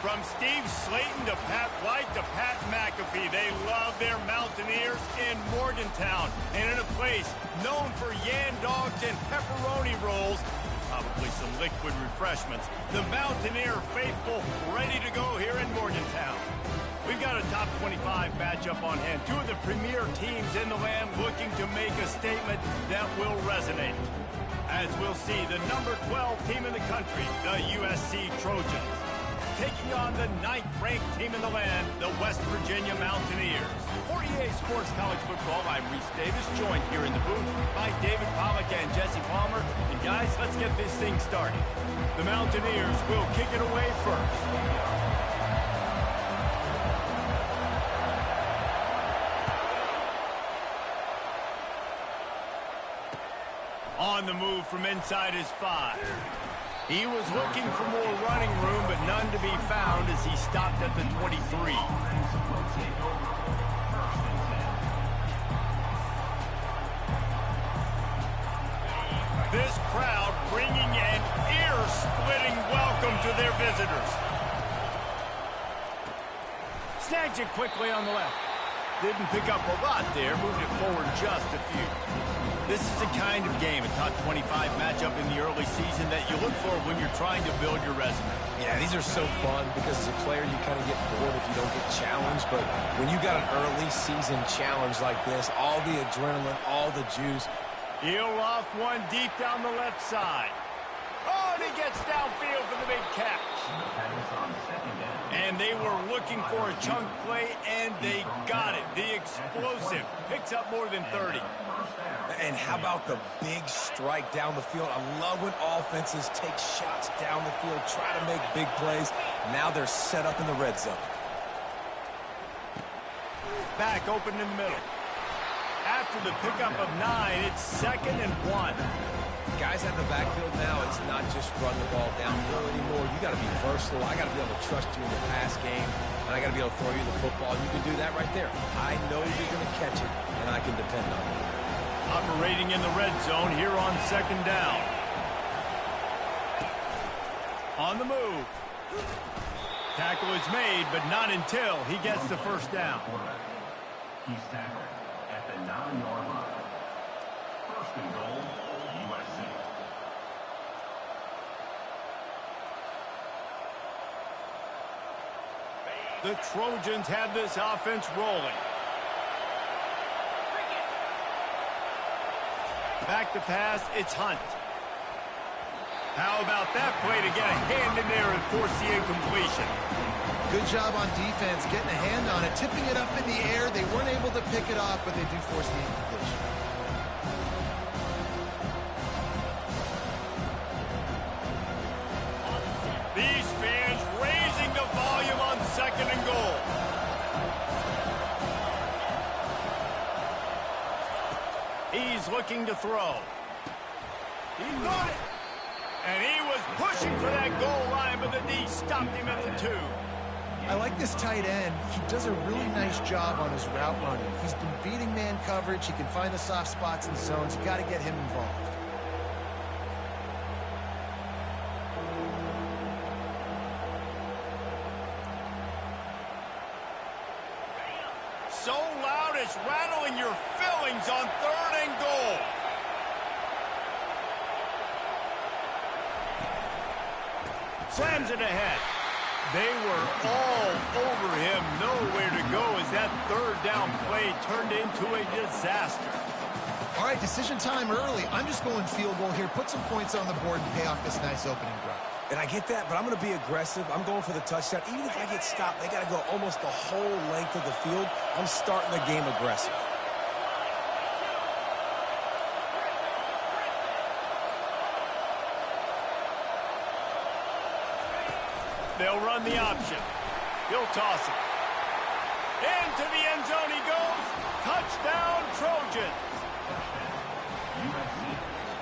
From Steve Slayton to Pat White to Pat McAfee, they love their Mountaineers in Morgantown. And in a place known for Yan Dogs and pepperoni rolls, probably some liquid refreshments, the Mountaineer faithful ready to go here in Morgantown. We've got a top 25 matchup on hand. Two of the premier teams in the land looking to make a statement that will resonate. As we'll see, the number 12 team in the country, the USC Trojans, taking on the 9th-ranked team in the land, the West Virginia Mountaineers. For EA Sports College Football, I'm Reese Davis, joined here in the booth by David Pollack and Jesse Palmer. And guys, let's get this thing started. The Mountaineers will kick it away first. On the move from inside his 5. He was looking for more running room, but none to be found as he stopped at the 23. This crowd bringing an ear-splitting welcome to their visitors. Snags it quickly on the left. Didn't pick up a lot there, moved it forward just a few. This is the kind of game, a top 25 matchup in the early season, that you look for when you're trying to build your resume. Yeah, these are so fun because as a player, you kind of get bored if you don't get challenged. But when you got an early season challenge like this, all the adrenaline, all the juice. He'll loft one deep down the left side. Oh, and he gets downfield for the big catch. And they were looking for a chunk play, and they got it. The explosive picks up more than 30. And how about the big strike down the field? I love when offenses take shots down the field, try to make big plays. Now they're set up in the red zone. Back open in the middle. After the pickup of 9, it's 2nd and 1. Guys at the backfield now, it's not just run the ball downhill anymore. You got to be versatile. I got to be able to trust you in the pass game, and I got to be able to throw you the football. You can do that right there. I know you're going to catch it, and I can depend on it. Operating in the red zone here on 2nd down. On the move. Tackle is made, but not until he gets the first down. He's tackled at the 9-yard line. 1st and goal, USC. The Trojans have this offense rolling. Back to pass, it's Hunt. How about that play to get a hand in there and force the incompletion? Good job on defense, getting a hand on it, tipping it up in the air. They weren't able to pick it off, but they do force the incompletion. These fans raising the volume on 2nd and goal. He's looking to throw. He got it. And he was pushing for that goal line, but the D stopped him at the 2. I like this tight end. He does a really nice job on his route running. He's been beating man coverage. He can find the soft spots and zones. You got to get him involved. So loud it's rattling your fillings on 3rd and goal. Slams it ahead. They were all over him. Nowhere to go as that 3rd down play turned into a disaster. All right, decision time early. I'm just going field goal here. Put some points on the board and pay off this nice opening drive. And I get that, but I'm going to be aggressive. I'm going for the touchdown. Even if I get stopped, they got to go almost the whole length of the field. I'm starting the game aggressive. They'll run the option. He'll toss it. Into the end zone he goes. Touchdown, Trojans.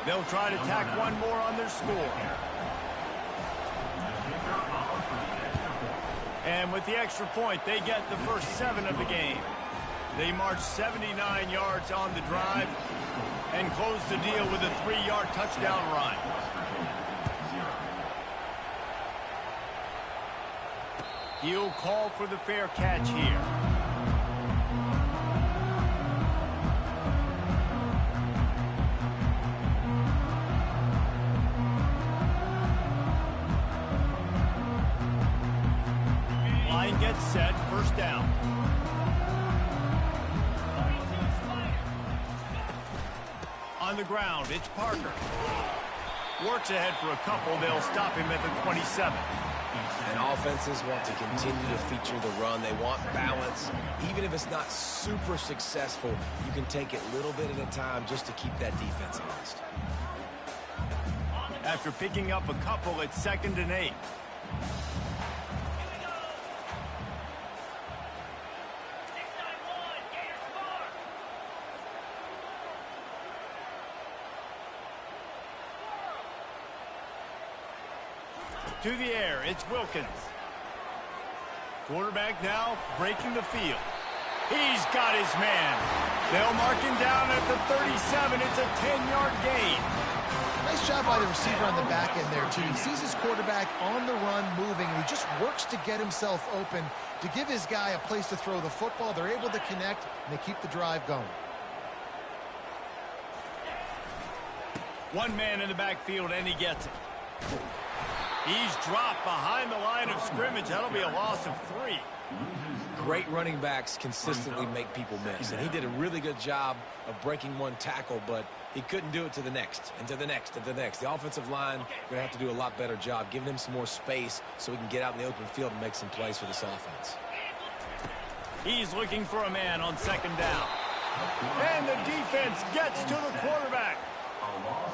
They'll try to tack one more on their score. And with the extra point, they get the first 7 of the game. They march 79 yards on the drive and close the deal with a 3-yard touchdown run. He'll call for the fair catch here. Line gets set, first down. On the ground, it's Parker. Works ahead for a couple. They'll stop him at the 27. And offenses want to continue to feature the run. They want balance. Even if it's not super successful, you can take it a little bit at a time just to keep that defense honest. After picking up a couple, it's 2nd and 8. To the air, it's Wilkins. Quarterback now breaking the field. He's got his man. They'll mark him down at the 37. It's a 10-yard gain. Nice job by the receiver on the back end there, too. He sees his quarterback on the run moving, and he just works to get himself open to give his guy a place to throw the football. They're able to connect, and they keep the drive going. One man in the backfield, and he gets it. He's dropped behind the line of scrimmage. That'll be a loss of 3. Great running backs consistently make people miss, and he did a really good job of breaking one tackle, but he couldn't do it to the next, and to the next, and to the next. The offensive line going to have to do a lot better job, giving him some more space so he can get out in the open field and make some plays for this offense. He's looking for a man on 2nd down. And the defense gets to the quarterback.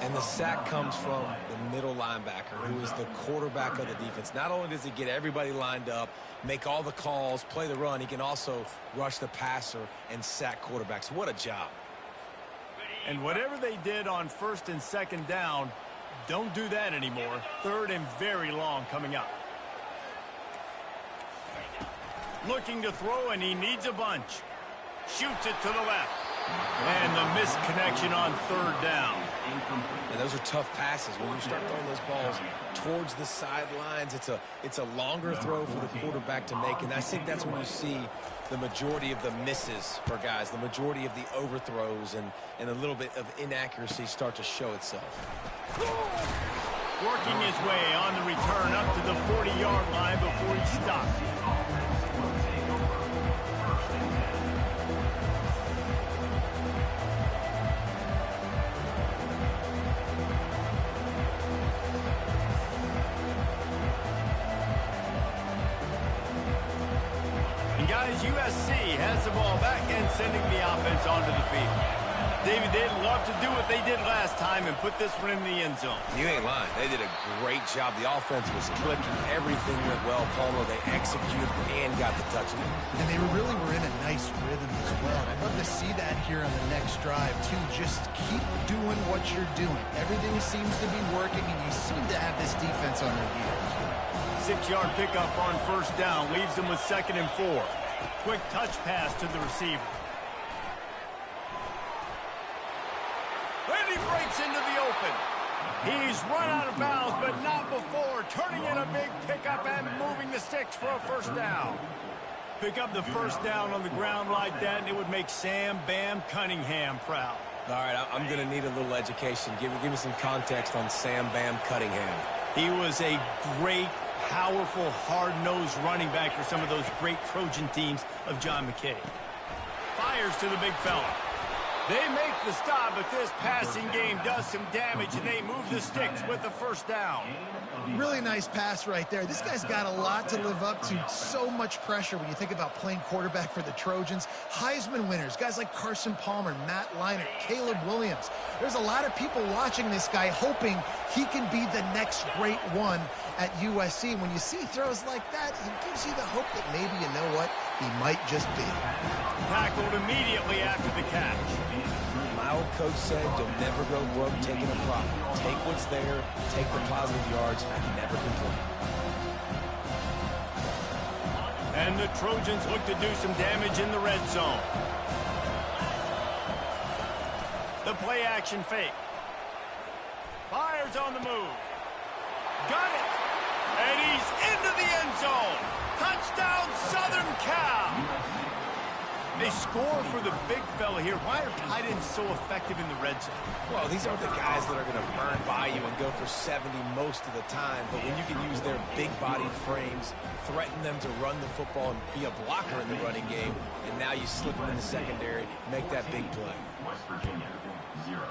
And the sack comes from the middle linebacker, who is the quarterback of the defense. Not only does he get everybody lined up, make all the calls, play the run, he can also rush the passer and sack quarterbacks. What a job. And whatever they did on 1st and 2nd down, don't do that anymore. 3rd and very long coming up. Looking to throw, and he needs a bunch. Shoots it to the left. And the missed connection on 3rd down. And those are tough passes. When you start throwing those balls towards the sidelines, it's a longer throw for the quarterback to make. And I think that's when you see the majority of the misses for guys, the majority of the overthrows and a little bit of inaccuracy start to show itself. Working his way on the return up to the 40-yard line before he stopped. Guys, USC has the ball back and sending the offense onto the field. David, they'd love to do what they did last time and put this one in the end zone. You ain't lying. They did a great job. The offense was clicking. Everything went well, Palmer. They executed and got the touchdown. And they really were in a nice rhythm as well. I'd love to see that here on the next drive, too. Just keep doing what you're doing. Everything seems to be working, and you seem to have this defense on their heels. 6-yard pickup on 1st down leaves them with 2nd and 4. Quick touch pass to the receiver. And he breaks into the open. He's run out of bounds, but not before. Turning in a big pickup and moving the sticks for a 1st down. Pick up the 1st down on the ground like that, and it would make Sam Bam Cunningham proud. All right, I'm going to need a little education. Give me some context on Sam Bam Cunningham. He was a great, powerful, hard-nosed running back for some of those great Trojan teams of John McKay. Fires to the big fella. They make the stop, but this passing game does some damage, and they move the sticks with the 1st down. Really nice pass right there. This guy's got a lot to live up to. So much pressure when you think about playing quarterback for the Trojans. Heisman winners, guys like Carson Palmer, Matt Leinart, Caleb Williams. There's a lot of people watching this guy hoping he can be the next great one at USC. When you see throws like that, it gives you the hope that maybe, you know what, he might just be. Tackled immediately after the catch. My old coach said, you'll never go broke taking a profit. Take what's there, take the positive yards, and never complain. And the Trojans look to do some damage in the red zone. The play action fake. Fires on the move. Got it. And he's into the end zone. Touchdown, Southern Cal. They score for the big fella here. Why are tight ends so effective in the red zone? Well, these aren't the guys that are going to burn by you and go for 70 most of the time, but when you can use their big-bodied frames, threaten them to run the football and be a blocker in the running game, and now you slip them in the secondary, make that big play. West Virginia, 0.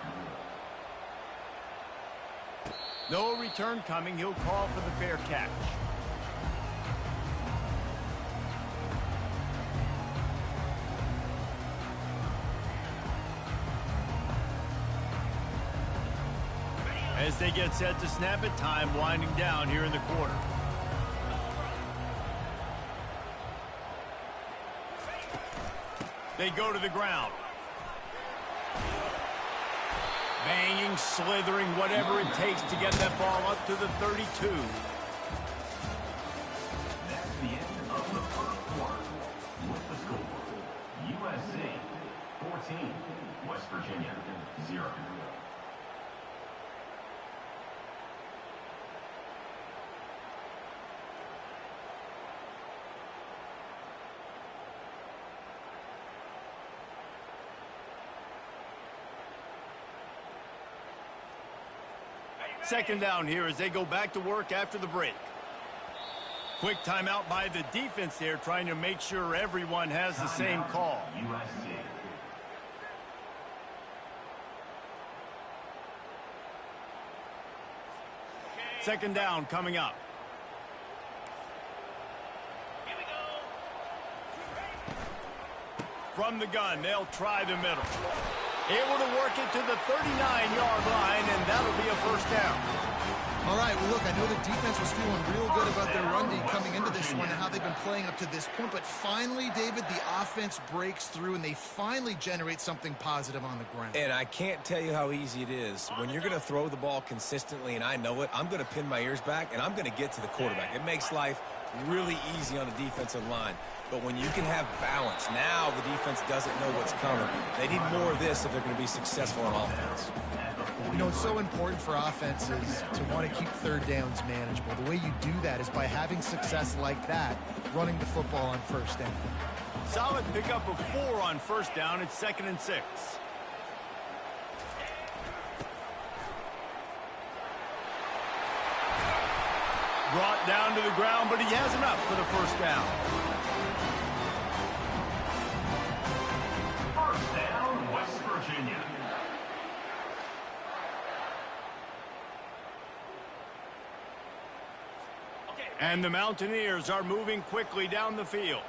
No return coming. He'll call for the fair catch. As they get set to snap it, time winding down here in the quarter. They go to the ground. Banging, slithering, whatever it takes to get that ball up to the 32. That's the end of the first quarter. With the score, USC 14, West Virginia 0. Second down here as they go back to work after the break. Quick timeout by the defense there, trying to make sure everyone has the same call. USC. Second down coming up. From the gun, they'll try the middle. Able to work it to the 39-yard line, and that'll be a first down. All right, well, look, I know the defense was feeling real good about their run D coming into this one and how they've been playing up to this point, but finally, David, the offense breaks through, and they finally generate something positive on the ground. And I can't tell you how easy it is. When you're going to throw the ball consistently, and I know it, I'm going to pin my ears back, and I'm going to get to the quarterback. It makes life really easy on the defensive line. But when you can have balance, now the defense doesn't know what's coming. They need more of this if they're going to be successful on offense. You know, it's so important for offenses to want to keep third downs manageable. The way you do that is by having success like that, running the football on first down. Solid pickup of 4 on first down. It's 2nd and 6. Brought down to the ground, but he has enough for the first down. First down, West Virginia. And the Mountaineers are moving quickly down the field.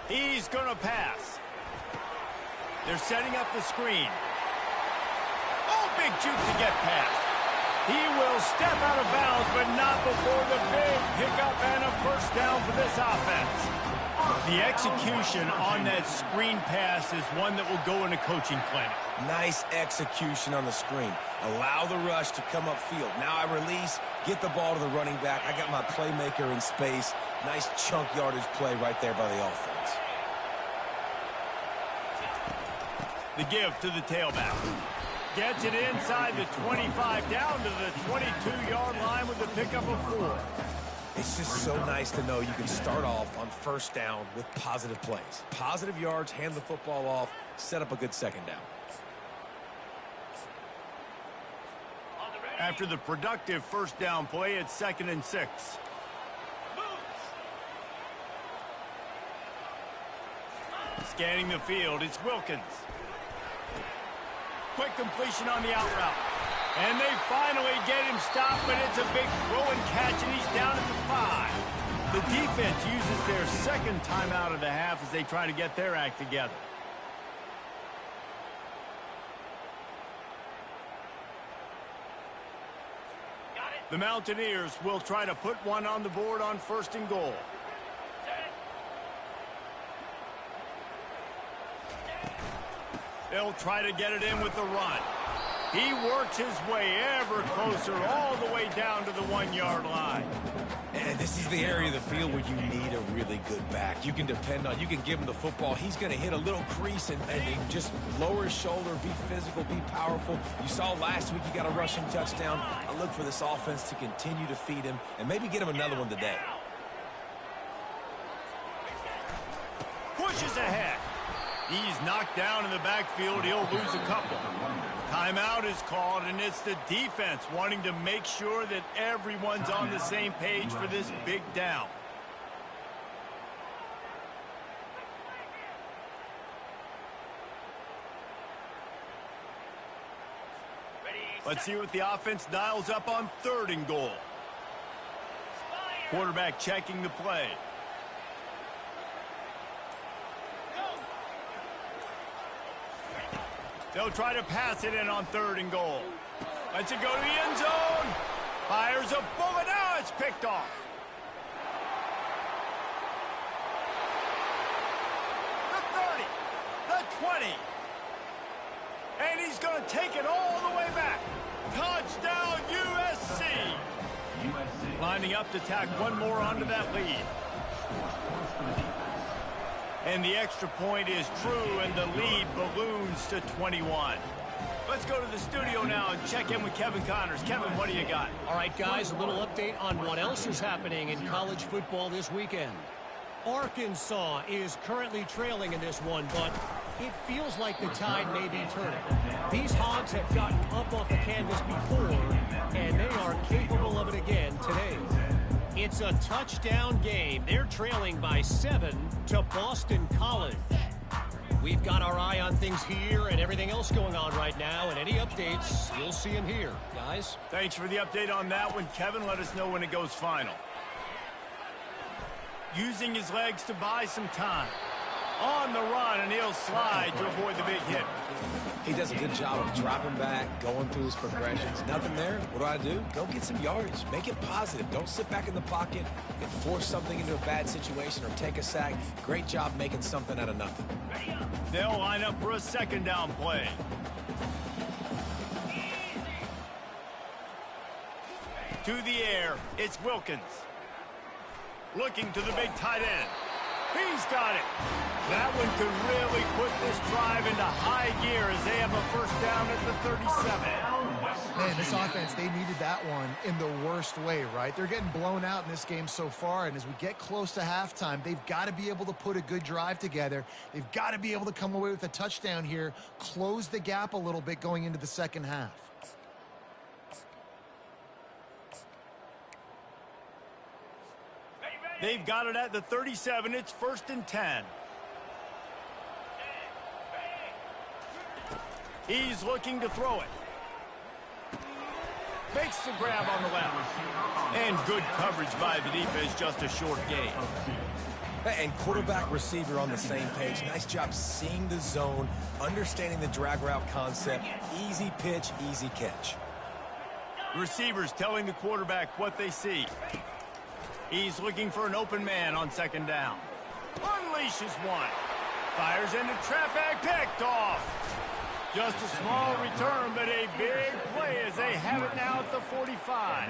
He's going to pass. They're setting up the screen. Oh, big juke to get past. He will step out of bounds, but not before the big pickup and a first down for this offense. The execution on that screen pass is one that will go in a coaching clinic. Nice execution on the screen. Allow the rush to come upfield. Now I release, get the ball to the running back. I got my playmaker in space. Nice chunk yardage play right there by the offense. The give to the tailback. Gets it inside the 25, down to the 22-yard line with the pickup of 4. It's just so nice to know you can start off on first down with positive plays. Positive yards, hand the football off, set up a good second down. After the productive first down play, it's 2nd and 6. Scanning the field, it's Wilkins. Quick completion on the out route. And they finally get him stopped, but it's a big throw and catch, and he's down at the 5. The defense uses their second timeout of the half as they try to get their act together. The Mountaineers will try to put one on the board on 1st and goal. They'll try to get it in with the run. He works his way ever closer all the way down to the 1-yard line. And this is the area of the field where you need a really good back. You can depend on, you can give him the football. He's going to hit a little crease and just lower his shoulder, be physical, be powerful. You saw last week he got a rushing touchdown. I look for this offense to continue to feed him and maybe get him another one today. Pushes ahead. He's knocked down in the backfield. He'll lose a couple. Timeout is called, and it's the defense wanting to make sure that everyone's on the same page for this big down. Let's see what the offense dials up on 3rd and goal. Quarterback checking the play. They'll try to pass it in on 3rd and goal. Lets it go to the end zone. Fires a bullet. Now it's picked off. The 30. The 20. And he's going to take it all the way back. Touchdown, USC. Lining up to tack one more onto that lead. And the extra point is true, and the lead balloons to 21. Let's go to the studio now and check in with Kevin Connors. Kevin, what do you got? All right, guys, a little update on what else is happening in college football this weekend. Arkansas is currently trailing in this one, but it feels like the tide may be turning. These Hogs have gotten up off the canvas before, and they are capable of it again today. It's a touchdown game. They're trailing by 7 to Boston College. We've got our eye on things here and everything else going on right now, and any updates, you'll see them here. Guys? Thanks for the update on that one, Kevin. Let us know when it goes final. Using his legs to buy some time. On the run, and he'll slide to avoid the big hit. He does a good job of dropping back, going through his progressions. Nothing there. What do? Go get some yardage. Make it positive. Don't sit back in the pocket and force something into a bad situation or take a sack. Great job making something out of nothing. They'll line up for a 2nd down play. To the air, it's Wilkins. Looking to the big tight end. He's got it. That one could really put this drive into high gear as they have a 1st down at the 37. Man, this offense, they needed that one in the worst way, right? They're getting blown out in this game so far, and as we get close to halftime, they've got to be able to put a good drive together. They've got to be able to come away with a touchdown here, close the gap a little bit going into the 2nd half. They've got it at the 37. It's 1st and 10. He's looking to throw it. Makes the grab on the left. And good coverage by the defense, just a short gain. And quarterback receiver on the same page. Nice job seeing the zone, understanding the drag route concept. Easy pitch, easy catch. Receivers telling the quarterback what they see. He's looking for an open man on 2nd down. Unleashes one. Fires into traffic, picked off. Just a small return, but a big play as they have it now at the 45.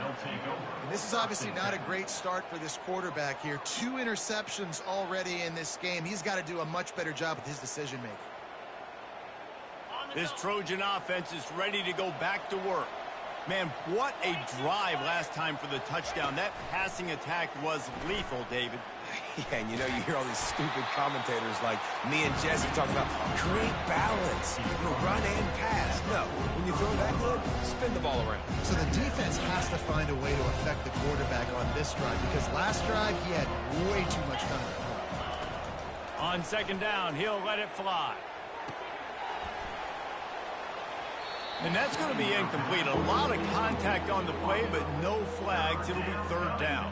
And this is obviously not a great start for this quarterback here. 2 interceptions already in this game. He's got to do a much better job with his decision-making. This Trojan offense is ready to go back to work. Man, what a drive last time for the touchdown. That passing attack was lethal, David. Yeah, and you know, you hear all these stupid commentators like me and Jesse talking about great balance, run and pass. No, when you throw that good, spin the ball around. So the defense has to find a way to affect the quarterback on this drive, because last drive he had way too much time. On 2nd down, he'll let it fly. And that's going to be incomplete. A lot of contact on the play, but no flags. It'll be 3rd down.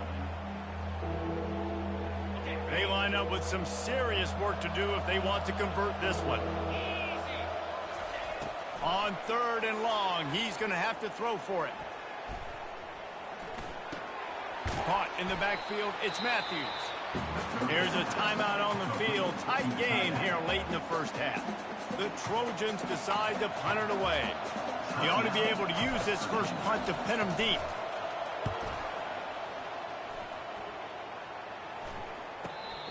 They line up with some serious work to do if they want to convert this one. On 3rd and long, he's going to have to throw for it. Caught in the backfield, it's Matthews. There's a timeout on the field. Tight game here late in the 1st half. The Trojans decide to punt it away. He ought to be able to use this first punt to pin him deep.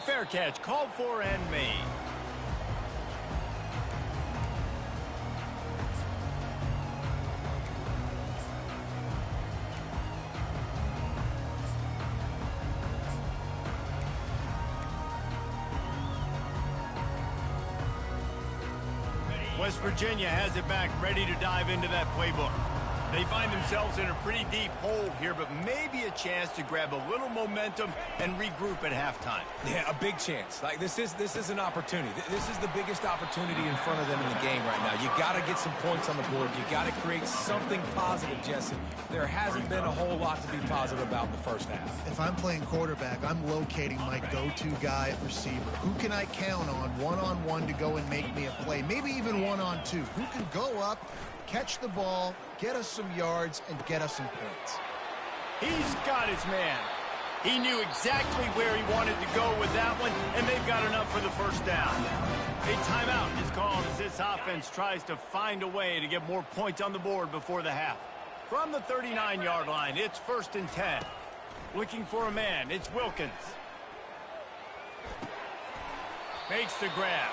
Fair catch called for and made. West Virginia has it back, ready to dive into that playbook. They find themselves in a pretty deep hole here, but maybe a chance to grab a little momentum and regroup at halftime. Yeah, a big chance. Like this is an opportunity. This is the biggest opportunity in front of them in the game right now. You got to get some points on the board. You got to create something positive, Jesse. There hasn't been a whole lot to be positive about in the first half. If I'm playing quarterback, I'm locating my go-to guy at receiver. Who can I count on one-on-one to go and make me a play? Maybe even one-on-two. Who can go up, catch the ball, get us some yards, and get us some points? He's got his man. He knew exactly where he wanted to go with that one, and they've got enough for the first down. A timeout is called as this offense tries to find a way to get more points on the board before the half. From the 39-yard line, it's 1st and 10. Looking for a man, it's Wilkins. Makes the grab.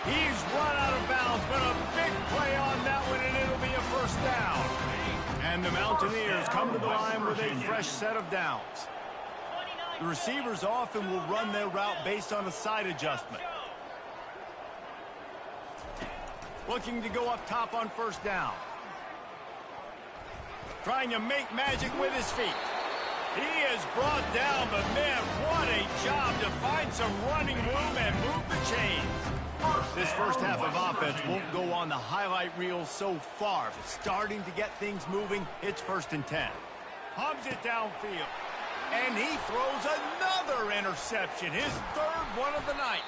He's run out of bounds, but a big play on that one, and it'll be a first down. And the Mountaineers come to the line with a fresh set of downs. The receivers often will run their route based on a side adjustment. Looking to go up top on first down. Trying to make magic with his feet. He is brought down, but man, what a job to find some running room and move the chains. This first half of offense won't go on the highlight reel so far, but starting to get things moving, it's 1st and 10. Hums it downfield, and he throws another interception, his 3rd one of the night.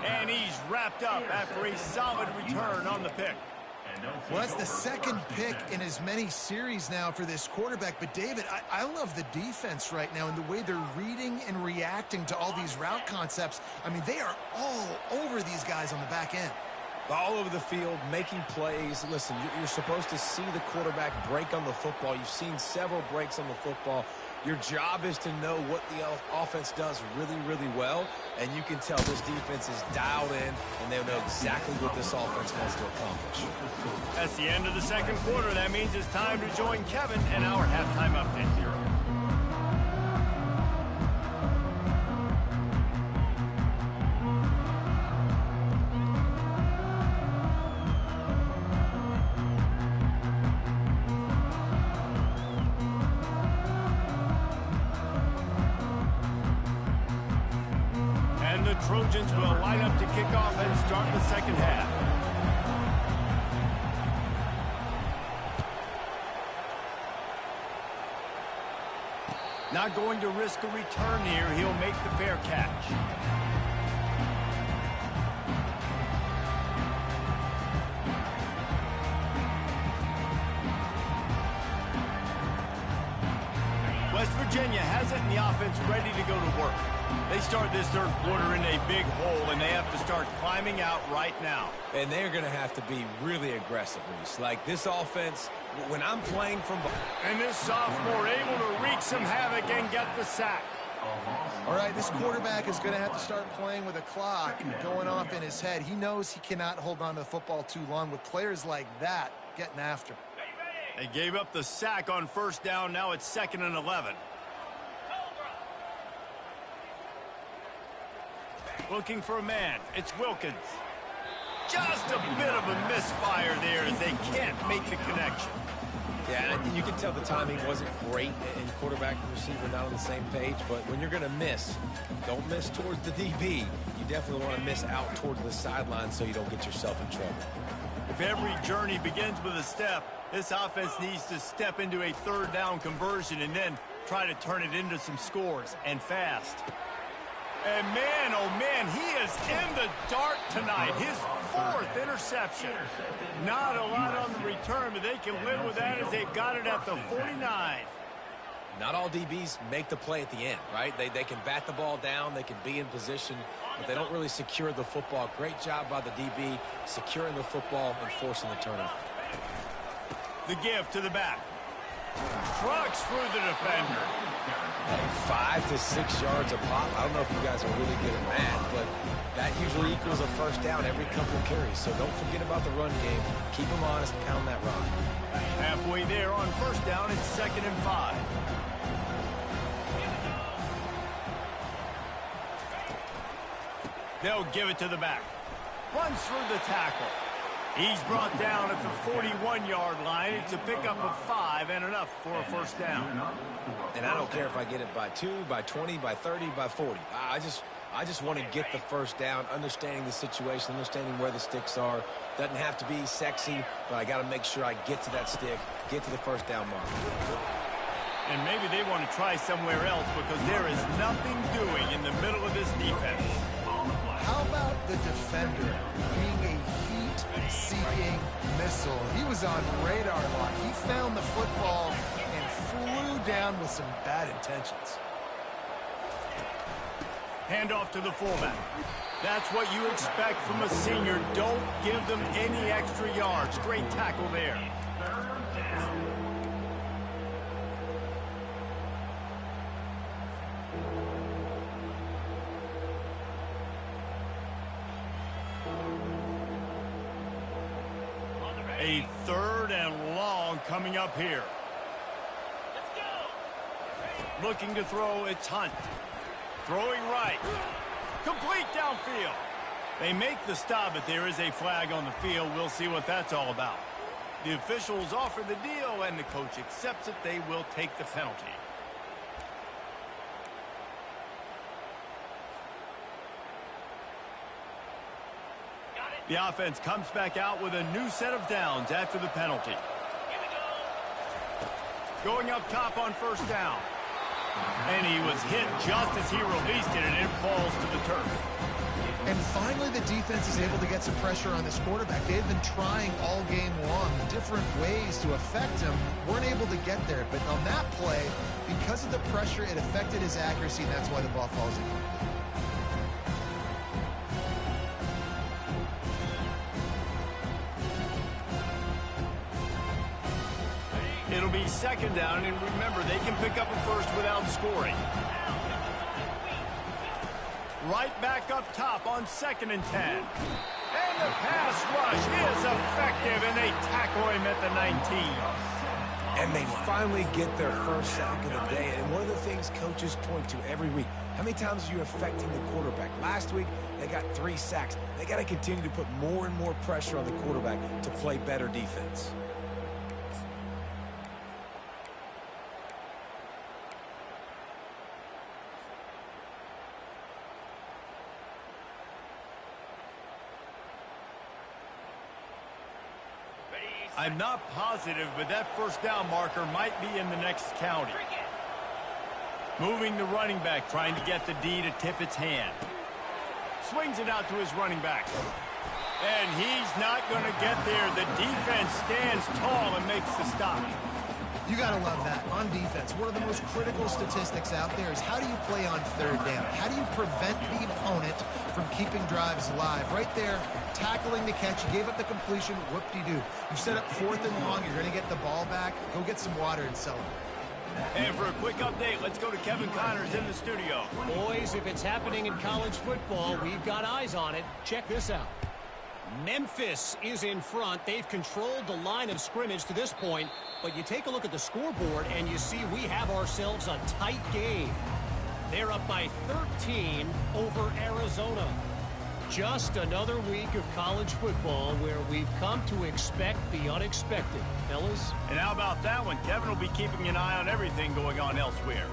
And he's wrapped up after a solid return on the pick. Well, that's the 2nd pick in as many series now for this quarterback. But, David, I love the defense right now and the way they're reading and reacting to all these route concepts. I mean, they are all over these guys on the back end. All over the field, making plays. Listen, you're supposed to see the quarterback break on the football. You've seen several breaks on the football. Your job is to know what the offense does really, really well, and you can tell this defense is dialed in, and they'll know exactly what this offense wants to accomplish. That's the end of the 2nd quarter. That means it's time to join Kevin and our halftime update here. Trojans will line up to kick off and start the 2nd half. Not going to risk a return here. He'll make the fair catch. West Virginia has it, and the offense ready to go to work. They start this 3rd quarter in a big hole, and they have to start climbing out right now. And they're going to have to be really aggressive, Reese. Like this offense, when I'm playing from behind. And this sophomore able to wreak some havoc and get the sack. All right, this quarterback is going to have to start playing with a clock going off in his head. He knows he cannot hold on to the football too long with players like that getting after him. They gave up the sack on first down. Now it's 2nd and 11. Looking for a man. It's Wilkins. Just a bit of a misfire there as they can't make the connection. Yeah, and you can tell the timing wasn't great, and quarterback and receiver not on the same page. But when you're going to miss, don't miss towards the DB. You definitely want to miss out towards the sideline so you don't get yourself in trouble. If every journey begins with a step, this offense needs to step into a 3rd down conversion and then try to turn it into some scores, and fast. And man, oh man, he is in the dark tonight. His 4th interception. Not a lot on the return, but they can live with that as they've got it at the 49. Not all DBs make the play at the end, right? They can bat the ball down, they can be in position, but they don't really secure the football. Great job by the DB securing the football and forcing the turnover. The give to the back. Trucks through the defender. Hey, 5 to 6 yards a pop. I don't know if you guys are really good at math, but that usually equals a first down every couple of carries. So don't forget about the run game. Keep them honest, pound that rock. Halfway there on first down, it's 2nd and 5. They'll give it to the back. Runs through the tackle. He's brought down at the 41-yard line. It's a pickup of 5 and enough for a first down. And I don't care if I get it by 2, by 20, by 30, by 40. I just want to get the first down, understanding the situation, understanding where the sticks are. Doesn't have to be sexy, but I got to make sure I get to that stick, get to the first down mark. And maybe they want to try somewhere else because there is nothing doing in the middle of this defense. How about the defender being a heat-seeking missile? He was on radar lock. He found the football and flew down with some bad intentions. Hand off to the fullback. That's what you expect from a senior. Don't give them any extra yards. Great tackle there. A 3rd and long coming up here. Looking to throw, it's Hunt. Throwing right. Complete downfield. They make the stop, but there is a flag on the field. We'll see what that's all about. The officials offer the deal, and the coach accepts it. They will take the penalty. The offense comes back out with a new set of downs after the penalty. Going up top on first down. And he was hit just as he released it, and it falls to the turf. And finally, the defense is able to get some pressure on this quarterback. They've been trying all game long different ways to affect him. Weren't able to get there. But on that play, because of the pressure, it affected his accuracy, and that's why the ball falls in. It'll be 2nd down, and remember, they can pick up a first without scoring. Right back up top on 2nd and 10. And the pass rush is effective, and they tackle him at the 19. And they finally get their first sack of the day. And one of the things coaches point to every week, how many times are you affecting the quarterback? Last week, they got 3 sacks. They got to continue to put more and more pressure on the quarterback to play better defense. I'm not positive, but that first down marker might be in the next county. Moving the running back, trying to get the D to tip its hand. Swings it out to his running back. And he's not going to get there. The defense stands tall and makes the stop. You got to love that. On defense, one of the most critical statistics out there is how do you play on 3rd down? How do you prevent the opponent from keeping drives alive? Right there, tackling the catch. You gave up the completion. Whoop-de-doo. You've set up 4th and long. You're going to get the ball back. Go get some water and celebrate. And for a quick update, let's go to Kevin Connors in the studio. Boys, if it's happening in college football, we've got eyes on it. Check this out. Memphis is in front. They've controlled the line of scrimmage to this point, but you take a look at the scoreboard and you see we have ourselves a tight game. They're up by 13 over Arizona. Just another week of college football where we've come to expect the unexpected. Fellas? And how about that one? Kevin will be keeping an eye on everything going on elsewhere.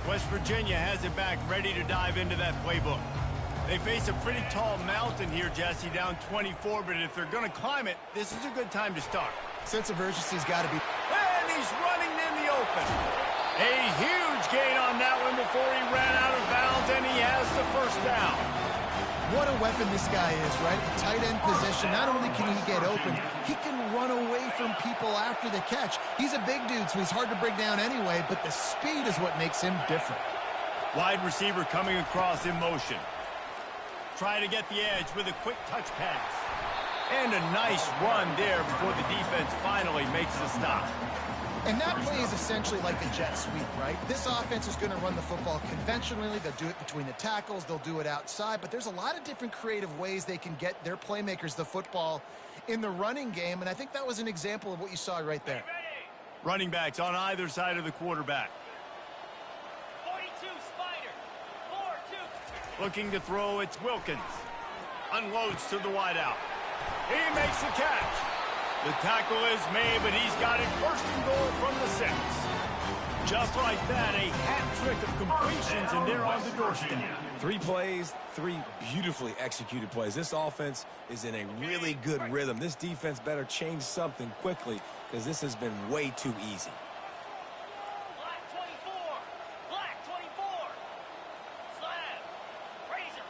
West Virginia has it back, ready to dive into that playbook. They face a pretty tall mountain here, Jesse, down 24, but if they're going to climb it, this is a good time to start. Sense of urgency's got to be... And he's running in the open. A huge gain on that one before he ran out of bounds, and he has the first down. What a weapon this guy is, right? The tight end position. Not only can he get open, he can run away from people after the catch. He's a big dude, so he's hard to bring down anyway, but the speed is what makes him different. Wide receiver coming across in motion. Try to get the edge with a quick touch pass. And a nice run there before the defense finally makes the stop. And that play is essentially like a jet sweep, right? This offense is going to run the football conventionally. They'll do it between the tackles. They'll do it outside. But there's a lot of different creative ways they can get their playmakers the football in the running game. And I think that was an example of what you saw right there. Running backs on either side of the quarterback. 42 Spider. 4-2. Looking to throw, it's Wilkins. Unloads to the wideout. He makes the catch. The tackle is made, but he's got it first and goal from the 6. Just like that, a hat trick of completions, and they're on the doorstep. 3 plays, 3 beautifully executed plays. This offense is in a really good rhythm. This defense better change something quickly because this has been way too easy. Black 24. Black 24. Slab. Razor.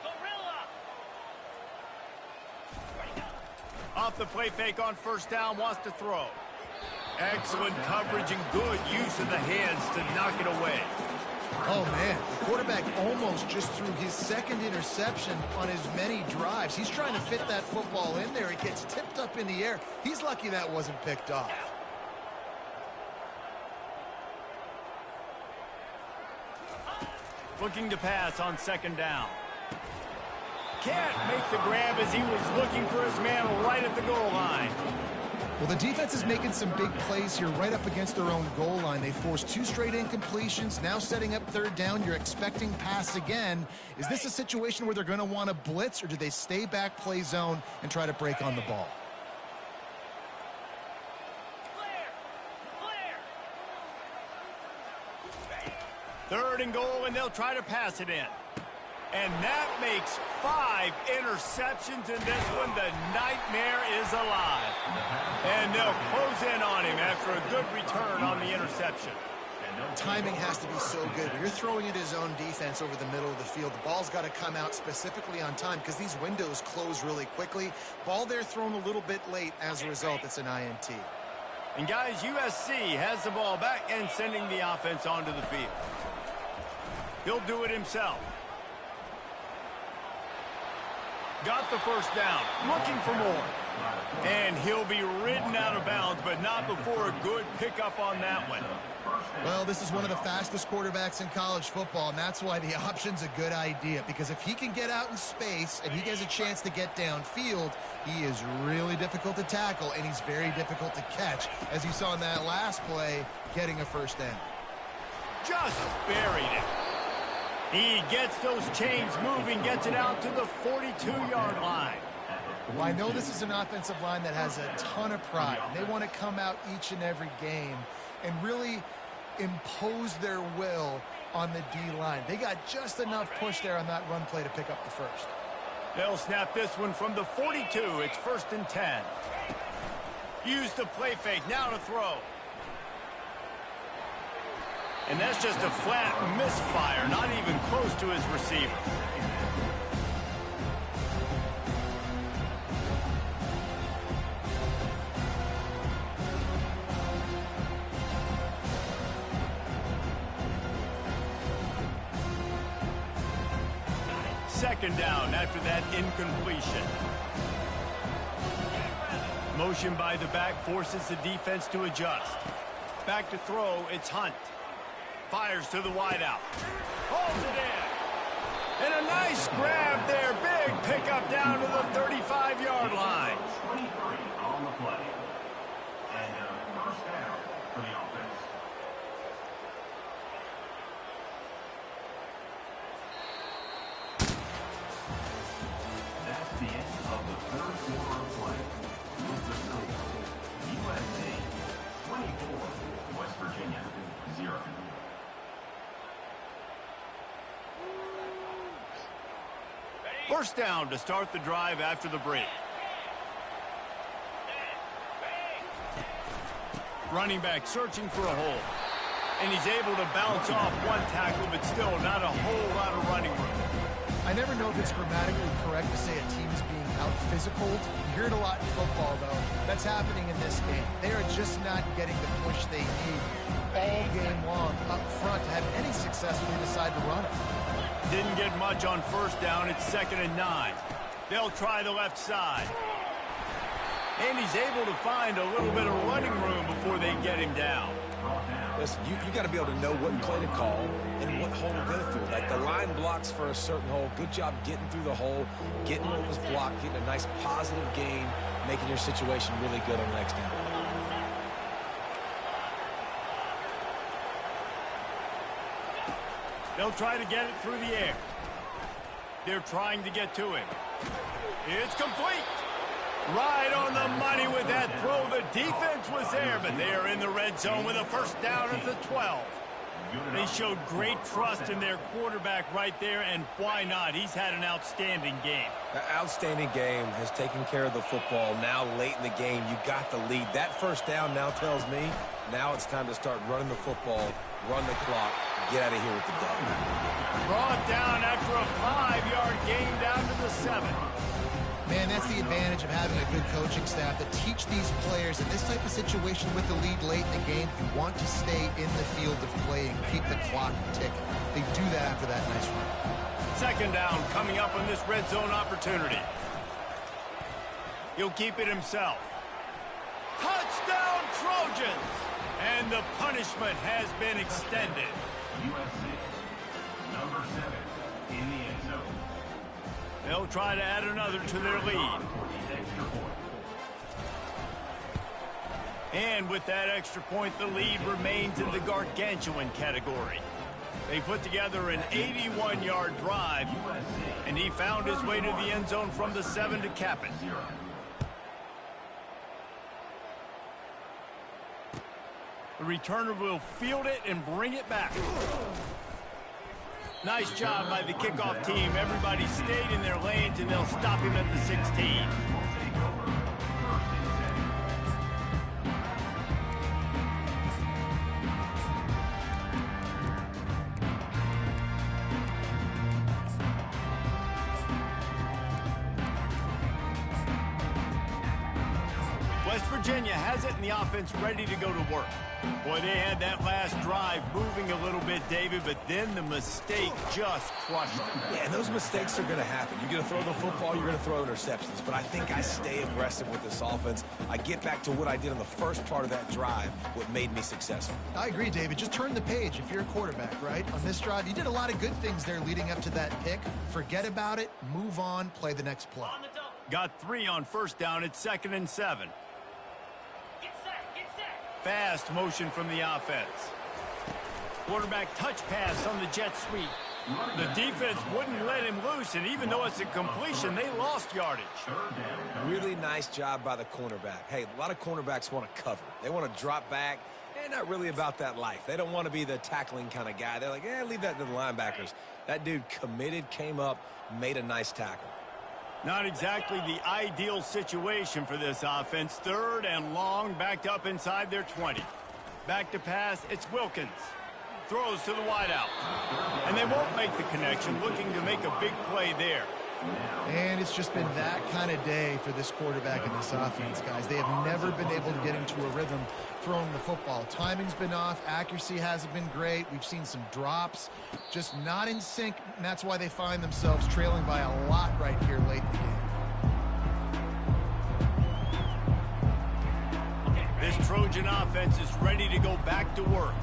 Gorilla. Off the play fake on first down, wants to throw. Excellent coverage and good use of the hands to knock it away. Oh, man, the quarterback almost just threw his second interception on as many drives. He's trying to fit that football in there. It gets tipped up in the air. He's lucky that wasn't picked off. Looking to pass on second down. Can't make the grab as he was looking for his man right at the goal line. Well, the defense is making some big plays here right up against their own goal line. They forced 2 straight incompletions, now setting up third down. You're expecting pass again. Is this a situation where they're going to want to blitz, or do they stay back, play zone, and try to break on the ball? Third and goal, and they'll try to pass it in. And that makes 5 interceptions in this one. The nightmare is alive. And they'll close in on him after a good return on the interception. Timing has to be so good. When you're throwing at his own defense over the middle of the field, the ball's got to come out specifically on time because these windows close really quickly. Ball there thrown a little bit late. As a result, it's an INT. And guys, USC has the ball back and sending the offense onto the field. He'll do it himself. Got the first down, looking for more. And he'll be ridden out of bounds, but not before a good pickup on that one. Well, this is one of the fastest quarterbacks in college football, and that's why the option's a good idea. Because if he can get out in space and he gets a chance to get downfield, he is really difficult to tackle, and he's very difficult to catch. As you saw in that last play, getting a first down. Just buried it. He gets those chains moving, gets it out to the 42-yard line. Well, I know this is an offensive line that has a ton of pride. They want to come out each and every game and really impose their will on the D-line. They got just enough push there on that run play to pick up the first. They'll snap this one from the 42. It's 1st and 10. Use the play fake, now to throw. And that's just a flat misfire, not even close to his receiver. Second down after that incompletion. Motion by the back forces the defense to adjust. Back to throw, it's Hunt. Fires to the wideout. Holds it in. And a nice grab there. Big pickup down to the 35-yard line. 23 on the play. And a first down for the offense. That's the end of the third quarter of play. With the score, USC 24, West Virginia 0. First down to start the drive after the break. Running back searching for a hole. And he's able to bounce off one tackle, but still not a whole lot of running room. I never know if it's grammatically correct to say a team is being out-physicaled. You hear it a lot in football, though. That's happening in this game. They are just not getting the push they need all game long up front to have any success when they decide to run it. Didn't get much on first down. It's 2nd and 9. They'll try the left side. And he's able to find a little bit of running room before they get him down. Listen, you got to be able to know what play to call and what hole to go through. Like the line blocks for a certain hole. Good job getting through the hole, getting what was blocked, getting a nice positive gain, making your situation really good on the next down. They'll try to get it through the air. They're trying to get to him. It's complete. Right on the money with that throw. The defense was there, but they are in the red zone with a first down at the 12. They showed great trust in their quarterback right there, and why not? He's had an outstanding game. The outstanding game has taken care of the football. Now late in the game, you got the lead. That first down now tells me now it's time to start running the football, run the clock, get out of here with the dub. Brought down after a 5-yard gain down to the 7. Man, that's the advantage of having a good coaching staff that teach these players in this type of situation with the lead late in the game. You want to stay in the field of play and keep the clock ticking. They do that after that nice run. 2nd down coming up on this red zone opportunity. He'll keep it himself. Touchdown Trojans! And the punishment has been extended. USC, number 7, in the end zone. They'll try to add another to their lead. And with that extra point, the lead remains in the gargantuan category. They put together an 81-yard drive, and he found his way to the end zone from the 7 to cap it. The returner will field it and bring it back. Nice job by the kickoff team. Everybody stayed in their lanes, and they'll stop him at the 16. West Virginia has it, and the offense ready to go to work. Boy, they had that last drive moving a little bit, David, but then the mistake just crushed them. Yeah, and those mistakes are going to happen. You're going to throw the football, you're going to throw interceptions. But I think I stay aggressive with this offense. I get back to what I did on the first part of that drive, what made me successful. I agree, David. Just turn the page if you're a quarterback, right? On this drive, you did a lot of good things there leading up to that pick. Forget about it, move on, play the next play. Got 3 on first down. It's 2nd and 7. Fast motion from the offense. Quarterback touch pass on the jet sweep. The defense wouldn't let him loose, and even though it's a completion, they lost yardage. Really nice job by the cornerback. Hey, a lot of cornerbacks want to cover. They want to drop back. They're not really about that life. They don't want to be the tackling kind of guy. They're like, leave that to the linebackers. That dude committed, came up, made a nice tackle. Not exactly the ideal situation for this offense. 3rd and long, backed up inside their 20. Back to pass, it's Wilkins. Throws to the wideout. And they won't make the connection, looking to make a big play there. And it's just been that kind of day for this quarterback and this offense, guys. They have never been able to get into a rhythm throwing the football. Timing's been off. Accuracy hasn't been great. We've seen some drops. Just not in sync, and that's why they find themselves trailing by a lot right here late in the game. This Trojan offense is ready to go back to work.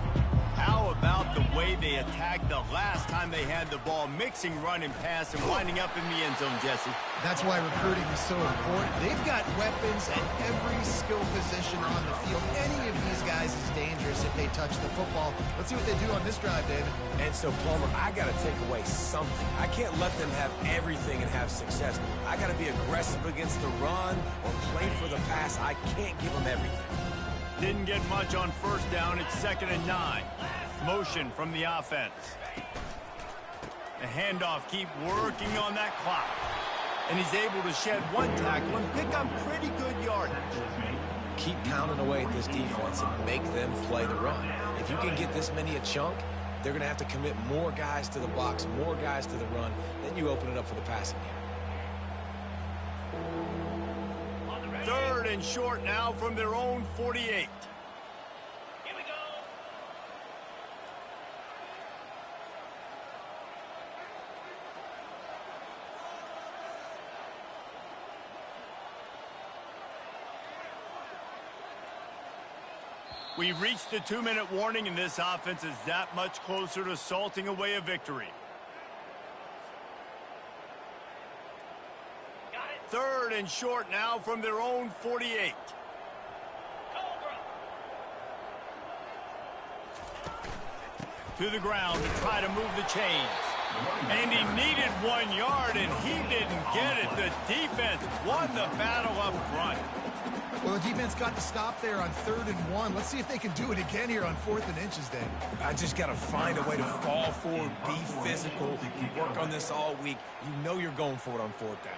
How about the way they attacked the last time they had the ball, mixing run and pass and winding up in the end zone, Jesse? That's why recruiting is so important. They've got weapons at every skill position on the field. Any of these guys is dangerous if they touch the football. Let's see what they do on this drive, David. And so, Plummer, I got to take away something. I can't let them have everything and have success. I got to be aggressive against the run or play for the pass. I can't give them everything. Didn't get much on first down. It's 2nd and 9. Motion from the offense. The handoff, keep working on that clock. And he's able to shed one tackle and pick up pretty good yardage. Keep pounding away at this defense and make them play the run. If you can get this many a chunk, they're going to have to commit more guys to the box, more guys to the run. Then you open it up for the passing game. Third and short now from their own 48. Here we go. We've reached the 2-minute warning, and this offense is that much closer to salting away a victory. Got it. Third and short now from their own 48. Cobra. To the ground to try to move the chains. And he needed 1 yard, and he didn't get it. The defense won the battle up front. Well, the defense got the stop there on 3rd and 1. Let's see if they can do it again here on 4th and inches, Dave. I just got to find a way to fall forward, be physical. You work on this all week. You know you're going for it on 4th down.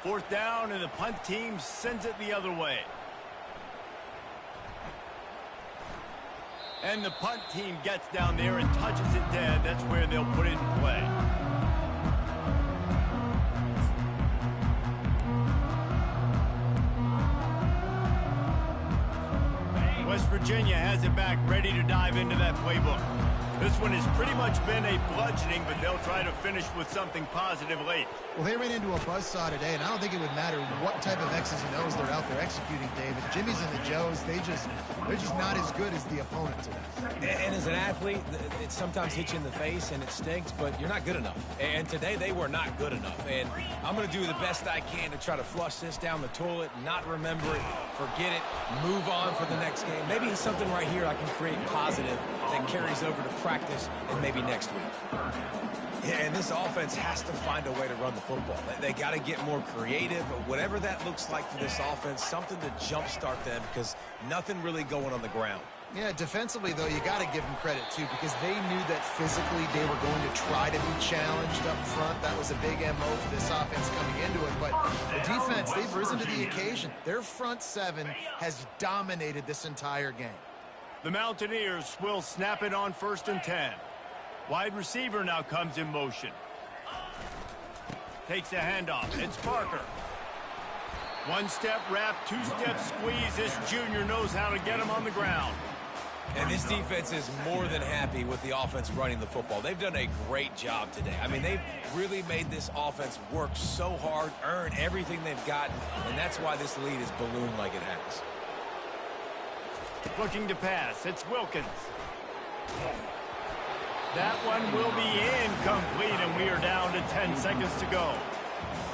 Fourth down, and the punt team sends it the other way. And the punt team gets down there and touches it dead. That's where they'll put it in play. West Virginia has it back, ready to dive into that playbook. This one has pretty much been a bludgeoning, but they'll try to finish with something positive late. Well, they ran into a buzzsaw today, and I don't think it would matter what type of X's and O's they're out there executing, David. Jimmy's and the Joes, they're just not as good as the opponent today. And as an athlete, it sometimes hits you in the face and it stinks, but you're not good enough. And today they were not good enough. And I'm going to do the best I can to try to flush this down the toilet, not remember it, forget it, move on for the next game. Maybe something right here I can create positive that carries over to practice and maybe next week. Yeah, and this offense has to find a way to run the football. They got to get more creative, but whatever that looks like for this offense, something to jumpstart them because nothing really going on the ground. Yeah, defensively, though, you got to give them credit, too, because they knew that physically they were going to try to be challenged up front. That was a big MO for this offense coming into it. But the defense, they've risen to the occasion. Their front seven has dominated this entire game. The Mountaineers will snap it on 1st and 10. Wide receiver now comes in motion. Takes a handoff. It's Parker. One-step wrap, two-step squeeze. This junior knows how to get him on the ground. And this defense is more than happy with the offense running the football. They've done a great job today. I mean, they've really made this offense work so hard, earn everything they've gotten, and that's why this lead is ballooned like it has. Looking to pass. It's Wilkins. That one will be incomplete, and we are down to 10 seconds to go.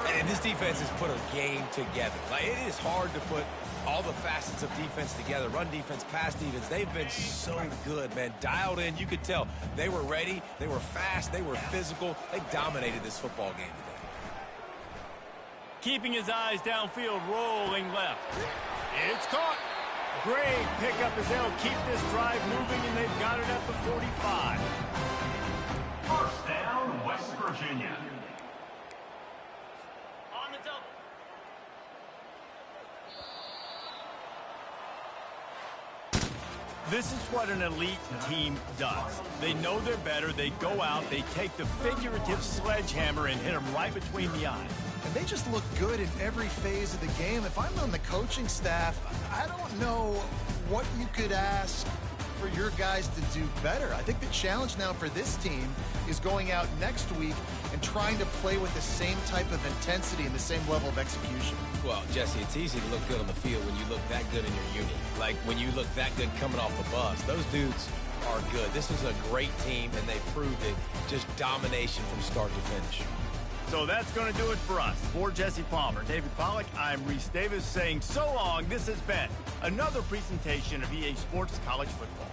And this defense has put a game together. Like, it is hard to put all the facets of defense together. Run defense, pass defense. They've been so good, man. Dialed in. You could tell they were ready. They were fast. They were physical. They dominated this football game today. Keeping his eyes downfield, rolling left. It's caught. Great pickup as they'll keep this drive moving, and they've got it at the 45. First down, West Virginia. On the double. This is what an elite team does. They know they're better. They go out. They take the figurative sledgehammer and hit them right between the eyes. And they just look good in every phase of the game. If I'm on the coaching staff, I don't know what you could ask for your guys to do better. I think the challenge now for this team is going out next week and trying to play with the same type of intensity and the same level of execution. Well, Jesse, it's easy to look good on the field when you look that good in your unit. Like when you look that good coming off the bus. Those dudes are good. This is a great team, and they proved it. Just domination from start to finish. So that's going to do it for us. For Jesse Palmer, David Pollack, I'm Reese Davis saying so long. This has been another presentation of EA Sports College Football.